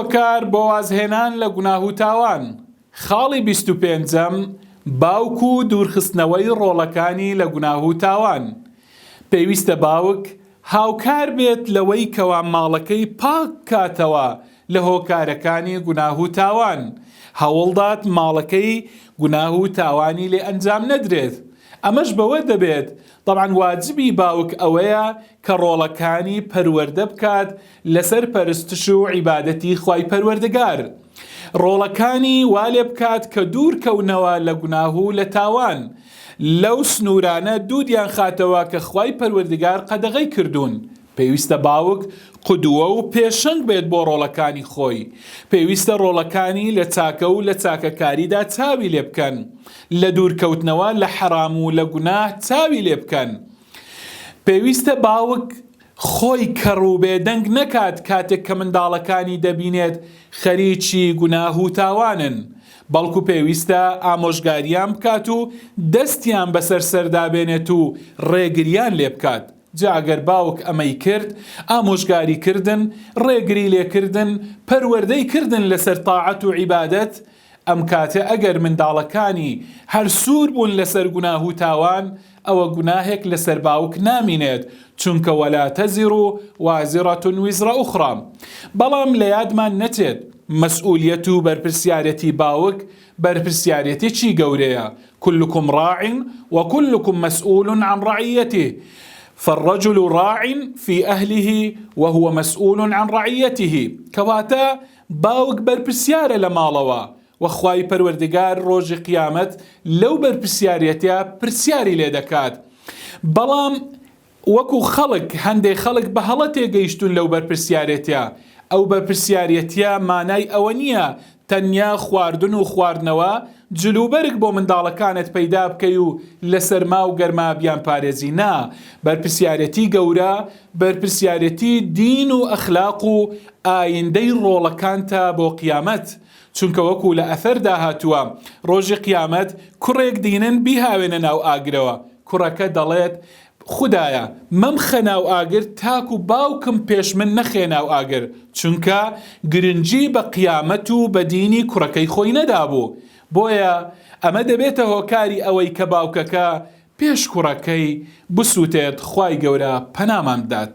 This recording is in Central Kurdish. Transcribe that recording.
هۆکار بۆ وازهێنان لە گوناه و تاوان. خاڵی 25ەم باوک و دوورخستنەوەی ڕۆڵەکانی لە گوناه و تاوان. پێویستە باوک هاوکار بێت لەوەی کەوا ماڵەکەی پاک کاتەوە لە هۆکارەکانی گوناه و تاوان. هەوڵدات ماڵەکەی گوناه و تاوانی لێ ئەنجام نەدرێت. ئەمەش بەوە دەبێت طبعاً واجبی باوک ئەوەیە کە ڕۆڵەکانی پەروەردە بکات لەسەر پەرستش و عیبادەتی خوای پەروەردگار. ڕۆڵەکانی وا لێ بکات کە دوور کەونەوە لە گوناه و لە تاوان. لەو سنوورانە دوودیان خاتەوە کە خوای پەروەردگار قەدەغەی کردوون. پێویستە باوک قودووە و پێشەنگ بێت بۆ ڕۆڵەکانی خۆی. پێویستە ڕۆڵەکانی لە چاکە و لە چاکەکاریدا چاوی لێ بکەن. لە دوورکەوتنەوە لە حەرام و لە گوناه چاوی لێ بکەن. پێویستە باوک خۆی کەڕوو بێدەنگ نەکات کاتێک کە منداڵەکانی دەبینێت خەریکی گوناه و تاوانن، بەڵکو پێویستە ئامۆژگاریان بکات و دەستیان بەسەر سەردابێنێت و ڕێگریان لێ بکات. جا ئەگەر باوک ئەمەی کرد، ئامۆژگاری کردن، ڕێگری لێکردن، پەروەردەی کردن لەسەر تاعەت و عیبادەت، ئەم کاتە ئەگەر منداڵەکانی هەر سوور بوون لەسەر گوناه و تاوان، ئەوە گوناهێک لەسەر باوک نامینێت، چونکە وەلا تەزیڕ وازیڕەة ویزرە ئوخرا. بەڵام لە یادمان نەچێت مەسئولیەت و بەرپرسیارەتی باوک بەرپرسیارەتێکی گەورەیە. كلكم راع وكلكم مسؤول عن رعيته فالرجل راع في أهله وهو مسؤول عن رعيته. كواتا باوك برپرسیارە لە ماڵەوە وەخوای پەروەردگار ڕۆژی قیامەت لەو بەرپرسیارەتە پرسیاری لێ دەکات. بەڵام وەکو خەڵک هەندێک خەڵک بە هەڵە تێگەیشتون لەو بەرپرسیارەتە. ئەو بەرپرسیارەتە مانای ئەوە نییە تەنیا خواردن و خواردنەوە جلوبەرگ بۆ منداڵەکانت پەیدا بکەی و لە سەرما و گەرما بیان پارێزی. نا، بەرپرسیارەتی گەورە بەرپرسیارەتی دین و ئەخلاق و ئایندەی ڕۆڵەکانتە بۆ قیامەت. چونکە وەکو لە ئەثەردا هاتووە ڕۆژی قیامەت کوڕێک دینن بیهاوێنە ناو ئاگرەوە. کوڕەکە دەڵێت خودایە مەمخە ناو ئاگر تاکو باوکم پێش من نەخێ ناو ئاگر، چونکە گرنگی بە قیامەت و بە دینی کوڕەکەی خۆی نەدابوو. بۆیە ئەمە دەبێتە هۆکاری ئەوەی کە باوکەکە پێش کوڕەکەی بسووتێت. خوای گەورە پەنامان بدات.